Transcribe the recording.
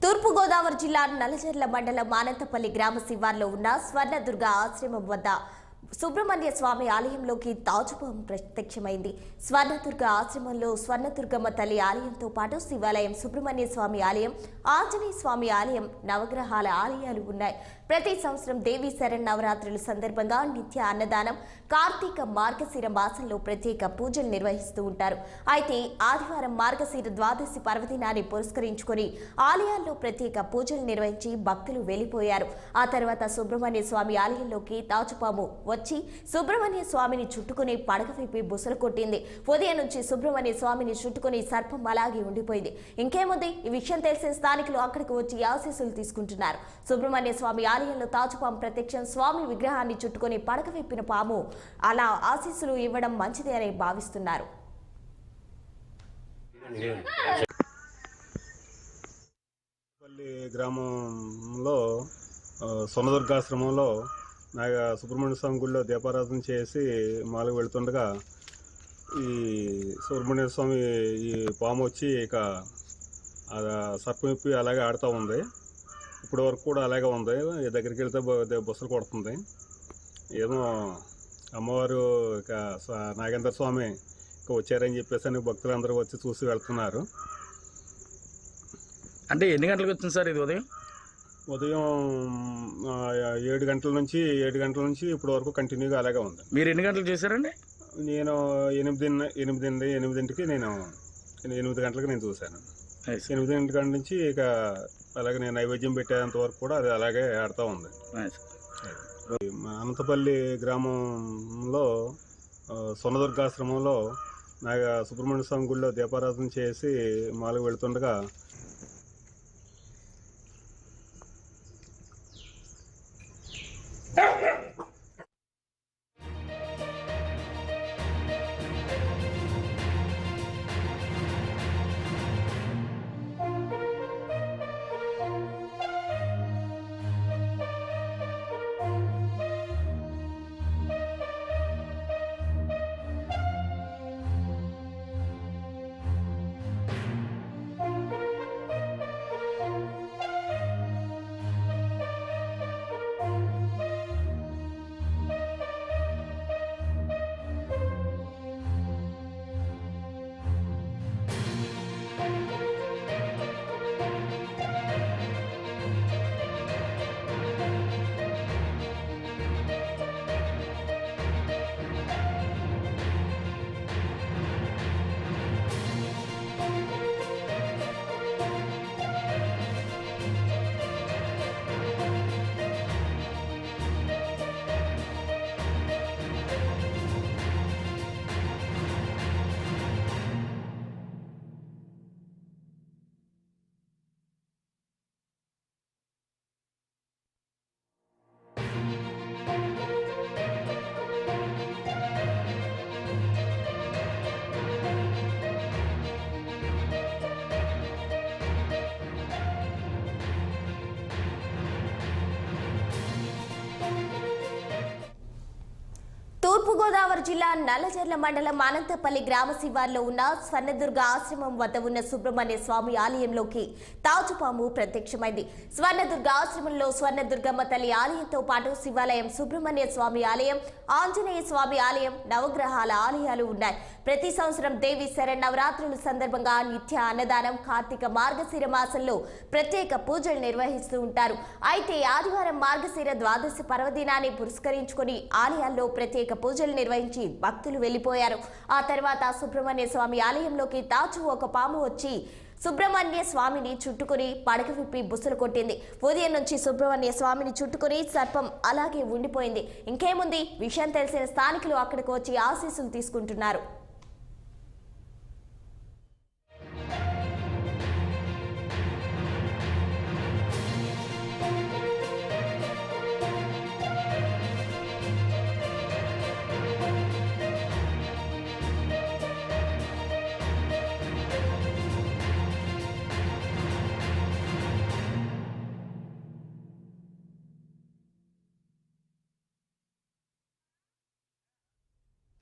తూర్పుగోదావరి జిల్లా నల్లజర్ల మండలం మానంతపల్లి గ్రామ శివార్లో ఉన్న స్వర్ణదుర్గ ఆశ్రమం వద్ద సుబ్రహ్మణ్య స్వామి ఆలయంలోకి తాజుపాము ప్రత్యక్షమైంది. స్వర్ణదుర్గ ఆశ్రమంలో స్వర్ణదుర్గమ్మ తల్లి ఆలయంతో పాటు శివాలయం, సుబ్రహ్మణ్య స్వామి ఆలయం, ఆంజనేయ స్వామి ఆలయం, నవగ్రహాల ఆలయాలు ఉన్నాయి. ప్రతి సంవత్సరం దేవీ శరణ్ నవరాత్రుల సందర్భంగా నిత్య అన్నదానం, కార్తీక మార్గశిర మాసంలో ప్రత్యేక పూజలు నిర్వహిస్తూ ఉంటారు. అయితే ఆదివారం మార్గశిర ద్వాదశి పర్వదినాన్ని పురస్కరించుకొని ఆలయాల్లో ప్రత్యేక పూజలు నిర్వహించి భక్తులు వెళ్లిపోయారు. ఆ తర్వాత సుబ్రహ్మణ్య స్వామి ఆలయంలోకి తాజుపాము వచ్చి సుబ్రహ్మణ్య స్వామిని చుట్టుకుని పడక విప్పి బుసలు కొట్టింది. ఉదయం నుంచి సుబ్రహ్మణ్య స్వామిని చుట్టుకుని సర్పం అలాగే ఉండిపోయింది. ఇంకేముంది, ఈ విషయం తెలిసిన స్థానికులు అక్కడికి వచ్చి ఆశీస్సులు తీసుకుంటున్నారు. సుబ్రహ్మణ్య స్వామి ఆలయంలో తాజుపాము ప్రత్యక్షం. స్వామి విగ్రహాన్ని చుట్టుకుని పడక విప్పిన పాము అలా ఆశీస్సులు ఇవ్వడం మంచిది అని భావిస్తున్నారు. గ్రామంలో స్వర్ణదుర్గాశ్రమంలో సుబ్రహ్మణ్య స్వామి గుడిలో దీపారాధన చేసి మాలకు వెళుతుండగా ఈ సుబ్రహ్మణ్య స్వామి ఈ పాము వచ్చి ఇక సర్పం విప్పి అలాగే ఆడుతూ ఉంది. ఇప్పటి వరకు కూడా అలాగే ఉంది. దగ్గరికి వెళ్తే బుసలు కొడుతుంది. ఏమో అమ్మవారు ఇక నాగేంద్ర స్వామి ఇక వచ్చారని చెప్పేసి అని భక్తులందరూ వచ్చి చూసి వెళ్తున్నారు. అంటే ఎన్ని గంటలకు వచ్చింది సార్ ఇది? ఉదయం 7 గంటల నుంచి ఇప్పటి వరకు కంటిన్యూగా అలాగే ఉంది. మీరు ఎన్ని గంటలు చేశారండి? నేను 8 గంటలకు నేను చూశాను. 8 గంటల నుంచి ఇక అలాగే నేను నైవేద్యం పెట్టేంత వరకు కూడా అది అలాగే ఆడుతూ ఉంది. అనంతపల్లి గ్రామంలో స్వర్ణదుర్గాశ్రమంలో సుబ్రహ్మణ్య స్వామి గుడిలో దీపారాధన చేసి మాలకు వెళుతుండగా తూర్పుగోదావరి జిల్లా నల్లజర్ల మండలం అనంతపల్లి గ్రామ శివార్లో ఉన్న స్వర్ణదుర్గ ఆశ్రమం వద్ద ఉన్న సుబ్రహ్మణ్య స్వామి ఆలయంలోకి తాజుపాము ప్రత్యక్షమైంది. స్వర్ణదుర్గ ఆశ్రమంలో స్వర్ణదుర్గమ్మ తల్లి ఆలయంతో పాటు శివాలయం, సుబ్రహ్మణ్య స్వామి ఆలయం, ఆంజనేయ స్వామి ఆలయం, నవగ్రహాల ఆలయాలు ఉన్నాయి. ప్రతి సంవత్సరం దేవీ శరణ్ నవరాత్రుల సందర్భంగా నిత్య అన్నదానం, కార్తీక మార్గశిర మాసంలో ప్రత్యేక పూజలు నిర్వహిస్తూ ఉంటారు. అయితే ఆదివారం మార్గశిర ద్వాదశి పర్వదినాన్ని పురస్కరించుకొని ఆలయాల్లో ప్రత్యేక పూజలు నిర్వహించి భక్తులు వెళ్లిపోయారు. ఆ తర్వాత సుబ్రహ్మణ్య స్వామి ఆలయంలోకి ఒక పాము వచ్చి సుబ్రహ్మణ్య స్వామిని చుట్టుకుని పడక విప్పి బుసలు కొట్టింది. ఉదయం నుంచి సుబ్రహ్మణ్య స్వామిని చుట్టుకుని సర్పం అలాగే ఉండిపోయింది. ఇంకేముంది, విషయం తెలిసిన స్థానికులు అక్కడికి వచ్చి ఆశీస్సులు తీసుకుంటున్నారు.